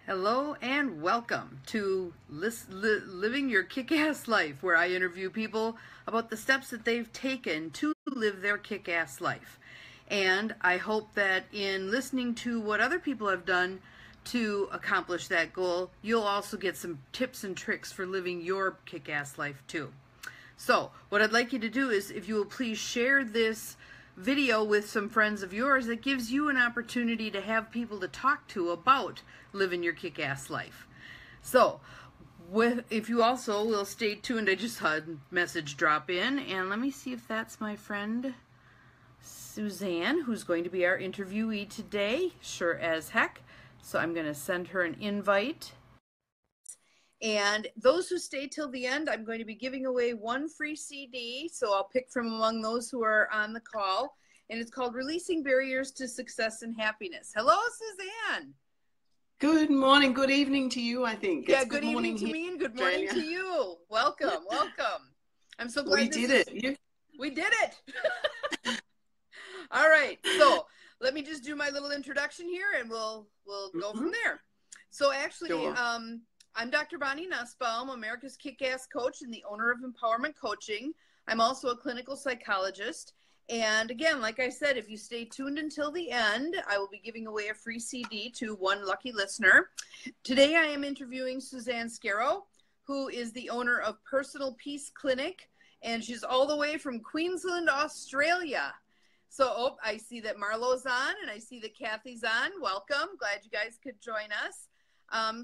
Hello and welcome to Living Your Kick-Ass Life, where I interview people about the steps that they've taken to live their kick-ass life. And I hope that in listening to what other people have done to accomplish that goal, you'll also get some tips and tricks for living your kick-ass life too. So what I'd like you to do is, if you will please share this video with some friends of yours, that gives you an opportunity to have people to talk to about living your kick-ass life. So if you also will stay tuned, I just had a message drop in, and let me see if that's my friend Suzanne, who's going to be our interviewee today, sure as heck. So I'm going to send her an invite. And those who stay till the end, I'm going to be giving away one free CD. So I'll pick from among those who are on the call. And it's called Releasing Barriers to Success and Happiness. Hello, Suzanne. Good morning, good evening to you, I think. Yeah, good evening to me and good morning to you. Welcome, welcome. I'm so glad we did it. We did it. All right, so let me just do my little introduction here and we'll go from there. So actually, I'm Dr. Bonnie Nussbaum, America's Kick-Ass Coach and the owner of Empowerment Coaching. I'm also a clinical psychologist. And again, like I said, if you stay tuned until the end, I will be giving away a free CD to one lucky listener. Today I am interviewing Suzanne Scarrow, who is the owner of Personal Peace Clinic, and she's all the way from Queensland, Australia. So, I see that Marlo's on, and I see that Kathy's on. Welcome. Glad you guys could join us.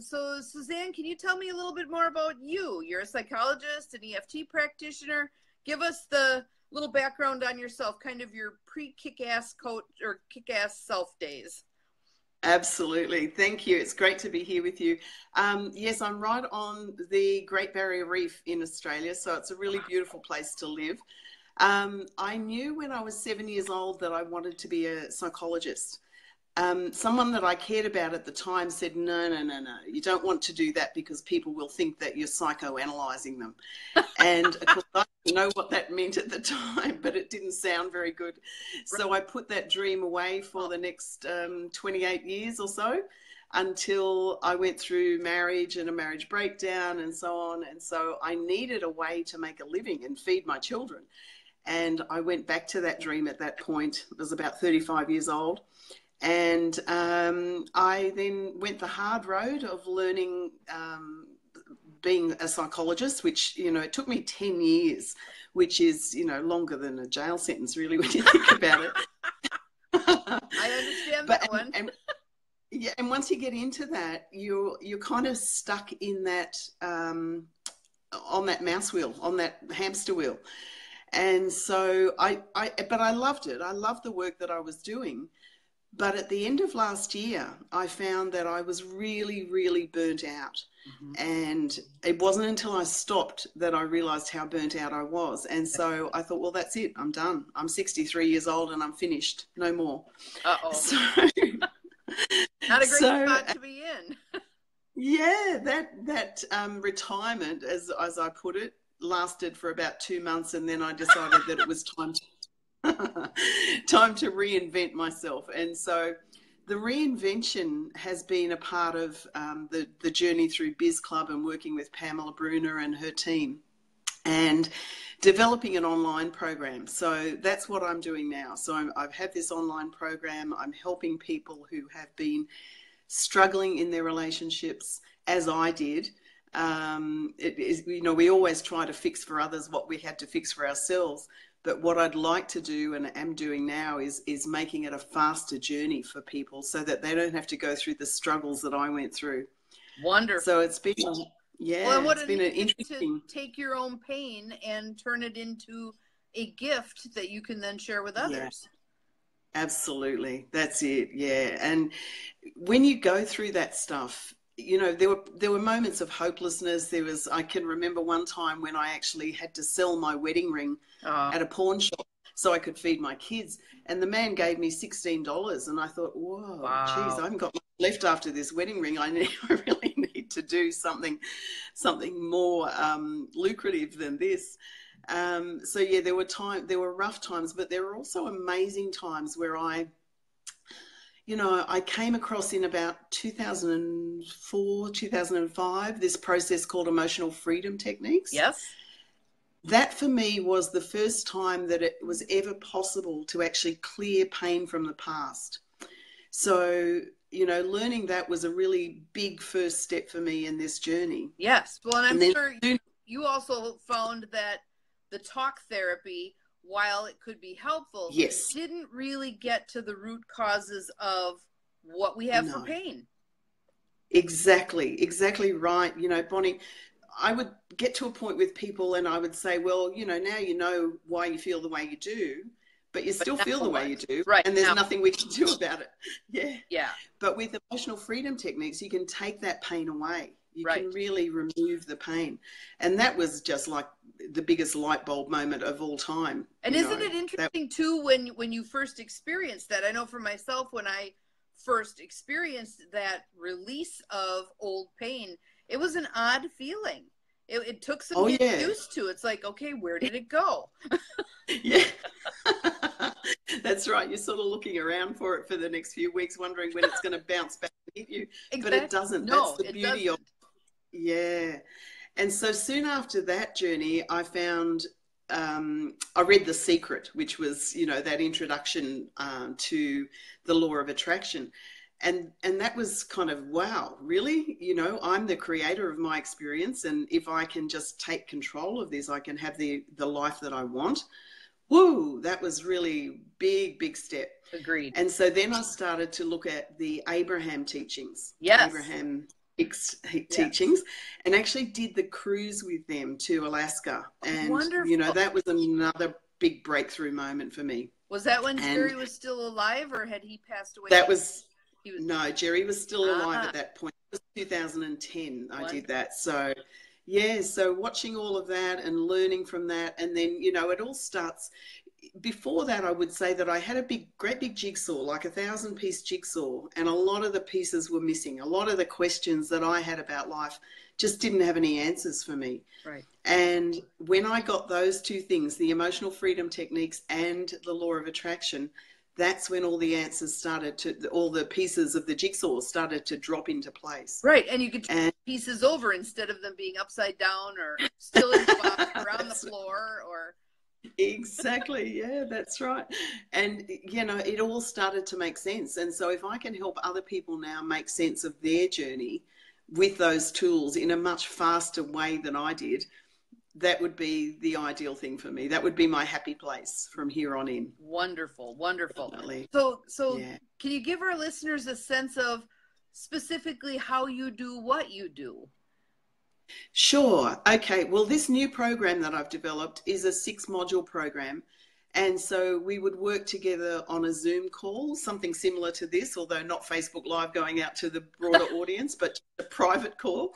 So Suzanne, can you tell me a little bit more about you? You're a psychologist, an EFT practitioner. Give us the little background on yourself, kind of your pre-kick-ass coach or kick-ass self days. Absolutely. Thank you. It's great to be here with you. Yes, I'm right on the Great Barrier Reef in Australia, so it's a really beautiful place to live. I knew when I was 7 years old that I wanted to be a psychologist. Someone that I cared about at the time said, no, you don't want to do that because people will think that you're psychoanalyzing them. And of course, I didn't know what that meant at the time, but it didn't sound very good. So I put that dream away for the next 28 years or so until I went through marriage and a marriage breakdown and so on. And so I needed a way to make a living and feed my children. And I went back to that dream at that point. I was about 35 years old. And I then went the hard road of learning being a psychologist, which, it took me 10 years, which is, longer than a jail sentence, really, when you think about it. I understand that one. And once you get into that, you're kind of stuck in that, on that mouse wheel, on that hamster wheel. And so but I loved it. I loved the work that I was doing. But at the end of last year, I found that I was really, really burnt out. Mm-hmm. And it wasn't until I stopped that I realized how burnt out I was. And so I thought, well, that's it. I'm done. I'm 63 years old and I'm finished. No more. Uh-oh. So, not a great spot to be in. Yeah, that retirement, as I put it, lasted for about 2 months. And then I decided that it was time to reinvent myself. And so the reinvention has been a part of the journey through Biz Club and working with Pamela Bruner and her team and developing an online program. So that's what I'm doing now. So I've had this online program. I'm helping people who have been struggling in their relationships, as I did. It is, we always try to fix for others what we had to fix for ourselves. But what I'd like to do and am doing now is making it a faster journey for people so that they don't have to go through the struggles that I went through. Wonderful. So it's been, it's been an to interesting... take your own pain and turn it into a gift that you can then share with others. Yeah, absolutely. That's it. Yeah. And when you go through that stuff, there were moments of hopelessness. I can remember one time when I actually had to sell my wedding ring at a pawn shop so I could feed my kids. And the man gave me $16. And I thought, whoa, geez, I haven't got much left after this wedding ring. I really need to do something more lucrative than this. So yeah, there were rough times, but there were also amazing times where I you know, I came across in about 2004, 2005, this process called emotional freedom techniques. Yes. That for me was the first time that it was ever possible to actually clear pain from the past. So, you know, learning that was a really big first step for me in this journey. Yes. Well, and I'm And sure you also found that the talk therapy, while it could be helpful, yes, didn't really get to the root causes of what we have for no, pain. exactly right. You know, Bonnie, I would get to a point with people and I would say, well, you know why you feel the way you do, but you still feel the way you do. Right. And there's nothing we can do about it. Yeah. Yeah. But with emotional freedom techniques, you can take that pain away. You right. can really remove the pain. And that was just like the biggest light bulb moment of all time. And isn't it interesting too, when you first experienced that? I know for myself, when I first experienced that release of old pain, it was an odd feeling. It took some getting used to. It's like, okay, where did it go? Yeah. That's right. You're sort of looking around for it for the next few weeks, wondering when it's going to bounce back and hit you. Exactly. But it doesn't. No, that's the beauty of it. Yeah. And so soon after that journey, I found, I read The Secret, which was, you know, that introduction to the law of attraction. And that was kind of, wow, really? You know, I'm the creator of my experience. And if I can just take control of this, I can have the life that I want. Woo, that was really big step. Agreed. And so then I started to look at the Abraham teachings. Yes. Abraham teachings, and actually did the cruise with them to Alaska. And, wonderful. You know, that was another big breakthrough moment for me. Was that when Jerry was still alive, or had he passed away? That was, no, Jerry was still alive at that point. It was 2010 I did that. So, yeah, so watching all of that and learning from that. And then, you know, it all starts. Before that, I would say that I had a great big jigsaw, like 1,000-piece jigsaw, and a lot of the pieces were missing. A lot of the questions that I had about life just didn't have any answers for me. Right. And when I got those two things, the emotional freedom techniques and the law of attraction, that's when all the answers started to, all the pieces of the jigsaw started to drop into place. Right, and you could turn pieces over instead of them being upside down or still in the box or on the floor or... Exactly. Yeah, that's right. And, you know, it all started to make sense. And so if I can help other people now make sense of their journey with those tools in a much faster way than I did, that would be the ideal thing for me. That would be my happy place from here on in. Wonderful. Wonderful. Definitely. So can you give our listeners a sense of specifically how you do what you do? Sure. Okay. Well, this new program that I've developed is a 6-module program. And so we would work together on a Zoom call, something similar to this, although not Facebook Live going out to the broader audience, but a private call,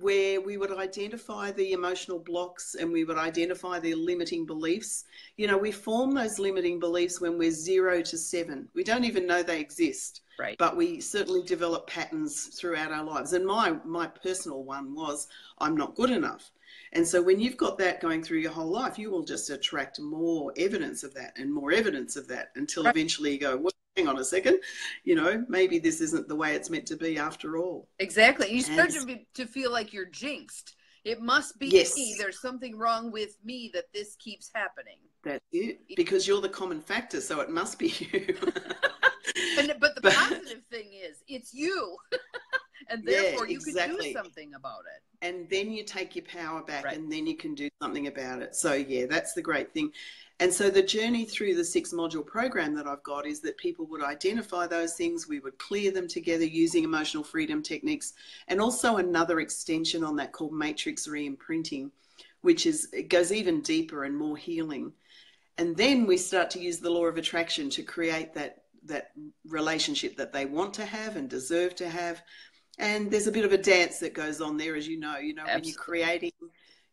where we would identify the emotional blocks and we would identify the limiting beliefs. You know, we form those limiting beliefs when we're 0 to 7. We don't even know they exist. Right. But we certainly develop patterns throughout our lives. And my personal one was, I'm not good enough. And so when you've got that going through your whole life, you will just attract more evidence of that and more evidence of that until eventually you go, well, hang on a second, you know, maybe this isn't the way it's meant to be after all. Exactly. You start to feel like you're jinxed. It must be me. There's something wrong with me that this keeps happening. That's it. Because you're the common factor, so it must be you. But the positive thing is, it's you. And therefore you can do something about it. And then you take your power back and then you can do something about it. So, yeah, that's the great thing. And so the journey through the 6-module program that I've got is that people would identify those things. We would clear them together using emotional freedom techniques, and also another extension on that called matrix re-imprinting, which it goes even deeper and more healing. And then we start to use the law of attraction to create that relationship that they want to have and deserve to have. And there's a bit of a dance that goes on there, as you know, Absolutely. When you're creating,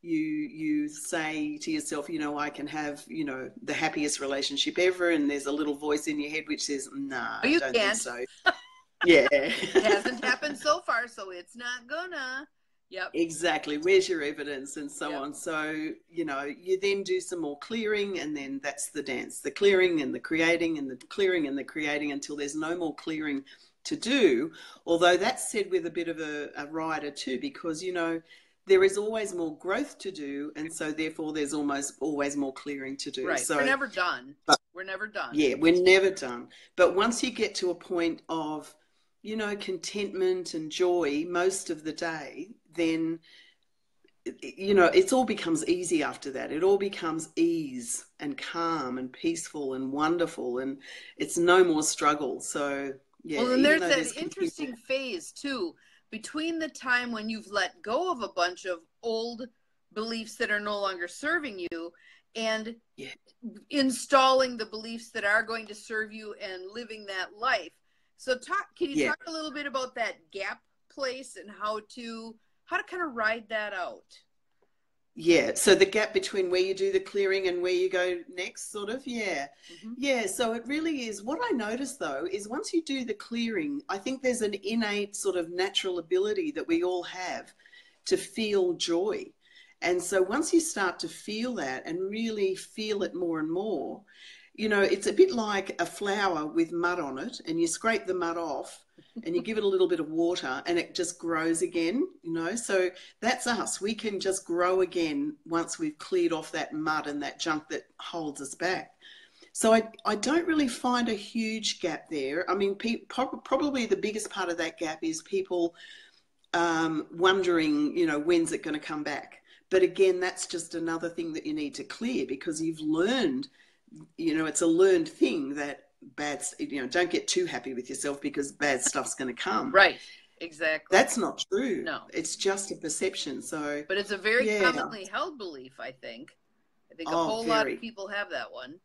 you say to yourself, you know, I can have, you know, the happiest relationship ever. And there's a little voice in your head which says, nah, I don't think so. Yeah. It hasn't happened so far, so it's not gonna. Yep. Exactly. Where's your evidence and so Yep. on. So, you know, you then do some more clearing, and then that's the dance, the clearing and the creating and the clearing and the creating until there's no more clearing to do. Although that's said with a bit of a rider too, because, you know, there is always more growth to do. And so therefore there's almost always more clearing to do. Right. We're So, never done. but We're never done. yeah, we're never done. But once you get to a point of, you know, contentment and joy most of the day, then, you know, it all becomes easy after that. It all becomes ease and calm and peaceful and wonderful, and it's no more struggle. So, yeah, Well, then even there's though that there's interesting phase too, between the time when you've let go of a bunch of old beliefs that are no longer serving you and yeah, installing the beliefs that are going to serve you and living that life. So can you yeah. talk a little bit about that gap place and how to kind of ride that out? Yeah, so the gap between where you do the clearing and where you go next, sort of, yeah. Mm-hmm. Yeah, so it really is. What I notice though is once you do the clearing, I think there's an innate sort of natural ability that we all have to feel joy. And so once you start to feel that and really feel it more and more, you know, it's a bit like a flower with mud on it, and you scrape the mud off and you give it a little bit of water and it just grows again, you know. So that's us. We can just grow again once we've cleared off that mud and that junk that holds us back. So I don't really find a huge gap there. I mean, probably the biggest part of that gap is people wondering, you know, when's it going to come back? But again, that's just another thing that you need to clear, because you've learned, you know, it's a learned thing that you know, don't get too happy with yourself because bad stuff's going to come. Right. Exactly. That's not true. No. It's just a perception. So, but it's a very yeah. commonly held belief, I think. A Oh, whole lot of people have that one.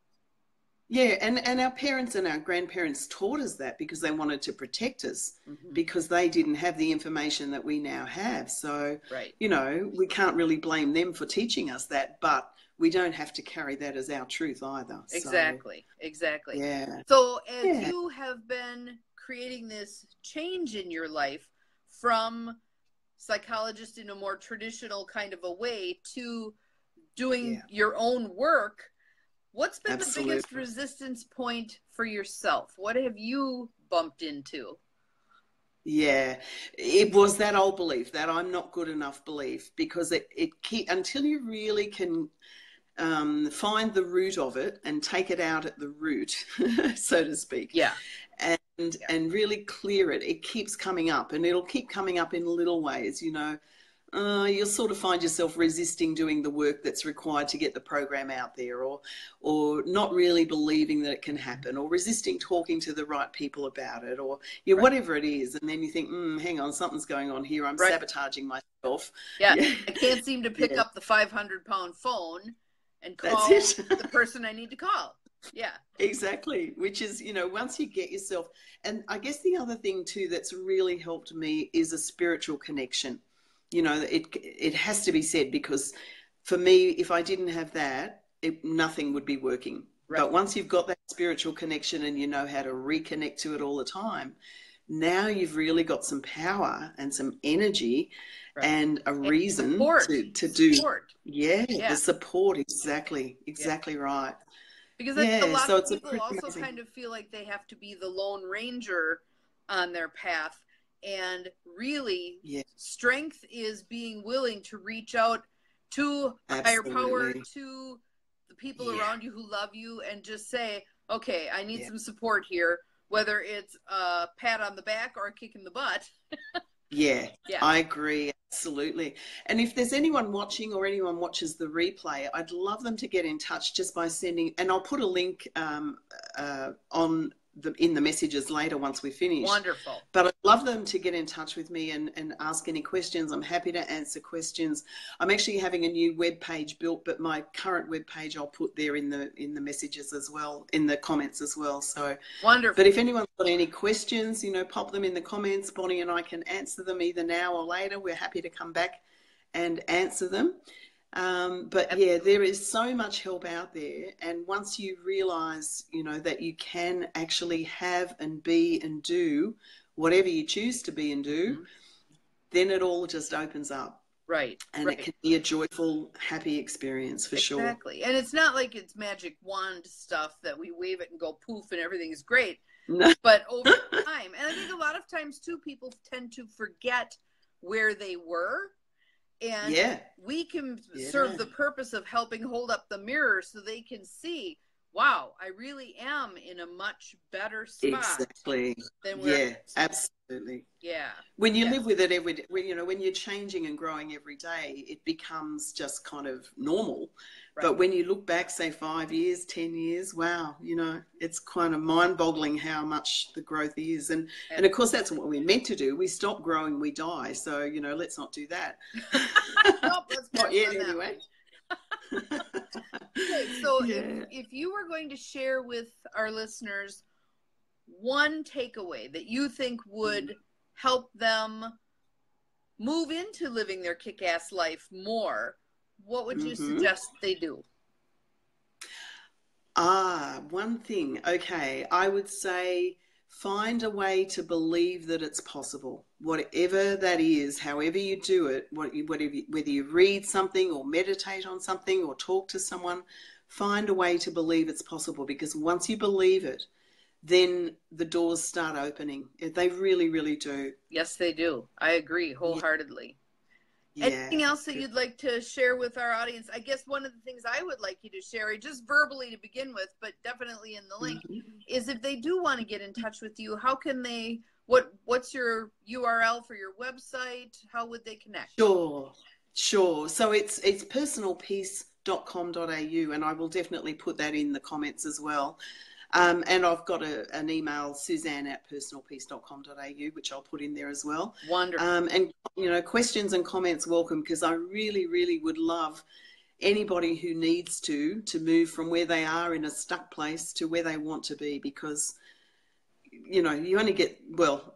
Yeah, and our parents and our grandparents taught us that because they wanted to protect us, because they didn't have the information that we now have. So, right. You know, we can't really blame them for teaching us that, but we don't have to carry that as our truth either. Exactly. So, exactly. Yeah. So as you have been creating this change in your life from psychologist in a more traditional kind of a way to doing your own work, what's been the biggest resistance point for yourself? What have you bumped into? Yeah, it was that old belief, that I'm not good enough belief, because until you really can find the root of it and take it out at the root, so to speak. Yeah. And really clear it. It keeps coming up, and it'll keep coming up in little ways, you know. You'll sort of find yourself resisting doing the work that's required to get the program out there, or not really believing that it can happen, or resisting talking to the right people about it, or whatever it is. And then you think, hang on, something's going on here. I'm sabotaging myself. Yeah. I can't seem to pick up the 500-pound phone and call the person I need to call. Yeah, exactly. Which is, you know, once you get yourself, and I guess the other thing too that's really helped me is a spiritual connection. You know, it has to be said, because for me, if I didn't have that, nothing would be working. Right. But once you've got that spiritual connection and you know how to reconnect to it all the time, now you've really got some power and some energy and a reason to do. Yeah, the support. Exactly right. Because I think a lot of people also kind of feel like they have to be the Lone Ranger on their path. And really, strength is being willing to reach out to a higher power, to the people around you who love you, and just say, okay, I need some support here, whether it's a pat on the back or a kick in the butt. Yeah, I agree. Absolutely. And if there's anyone watching or anyone watches the replay, I'd love them to get in touch just by sending, and I'll put a link in the messages later once we finish. Wonderful. But I'd love them to get in touch with me and ask any questions. I'm happy to answer questions. I'm actually having a new web page built, but my current web page I'll put there in the messages as well, in the comments as well. So wonderful. But if anyone's got any questions, you know, pop them in the comments. Bonnie and I can answer them either now or later. We're happy to come back and answer them. But yeah, there is so much help out there. And once you realize, you know, that you can actually have and be and do whatever you choose to be and do, then it all just opens up. Right. And it can be a joyful, happy experience for sure. Exactly. And it's not like it's magic wand stuff that we wave it and go poof and everything is great. No. But over time, and I think a lot of times too, people tend to forget where they were. And we can serve the purpose of helping hold up the mirror so they can see, wow, I really am in a much better spot. Exactly. Than where absolutely. Yeah. When you live with it every day, when you're changing and growing every day, it becomes just kind of normal. Right. But when you look back, say 5 years, 10 years, wow, it's kind of mind-boggling how much the growth is. And of course, that's what we're meant to do. We stop growing, we die. So, let's not do that. Nope, let's not yet, anyway. Okay, so if you were going to share with our listeners one takeaway that you think would help them move into living their kick-ass life more, what would you suggest they do? One thing. Okay, I would say find a way to believe that it's possible. Whatever that is, however you do it, whether you read something or meditate on something or talk to someone, find a way to believe it's possible, because once you believe it, then the doors start opening. They really, really do. Yes, they do. I agree wholeheartedly. Anything else that you'd like to share with our audience? I guess one of the things I would like you to share, just verbally to begin with, but definitely in the link, is if they do want to get in touch with you, how can they, what's your URL for your website? How would they connect? Sure. So it's personalpeace.com.au, and I will definitely put that in the comments as well. And I've got an email, suzanne@personalpeace.com.au, which I'll put in there as well. Wonderful. And, questions and comments welcome, because I really, really would love anybody who needs to move from where they are in a stuck place to where they want to be, because, you only get,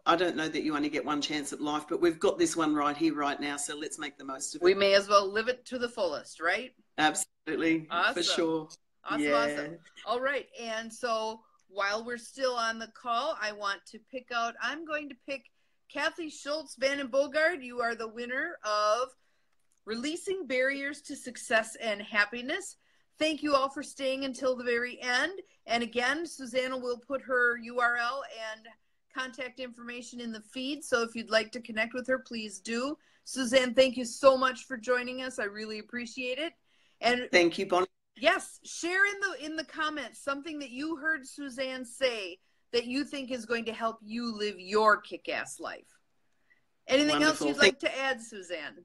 I don't know that you only get one chance at life, but we've got this one right here, right now, so let's make the most of it. We may as well live it to the fullest, right? Absolutely. Awesome. For sure. Awesome. All right. And so while we're still on the call, I'm going to pick Kathy Schultz Van Bogard. You are the winner of Releasing Barriers to Success and Happiness. Thank you all for staying until the very end. And again, Susanna will put her URL and contact information in the feed. So if you'd like to connect with her, please do. Suzanne, thank you so much for joining us. I really appreciate it. And thank you, Bonnie. Yes, share in the comments something that you heard Suzanne say that you think is going to help you live your kick-ass life. Anything else you'd like to add, Suzanne?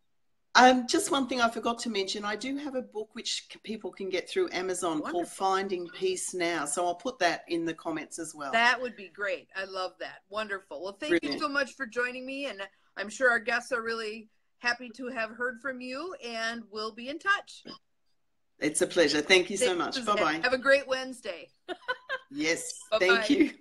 Just one thing I forgot to mention. I do have a book which people can get through Amazon called Finding Peace Now. So I'll put that in the comments as well. That would be great. I love that. Wonderful. Well, thank you so much for joining me. And I'm sure our guests are really happy to have heard from you, and we'll be in touch. It's a pleasure. Thank you so much. Bye-bye. Have a great Wednesday. Yes. Bye-bye. Thank you.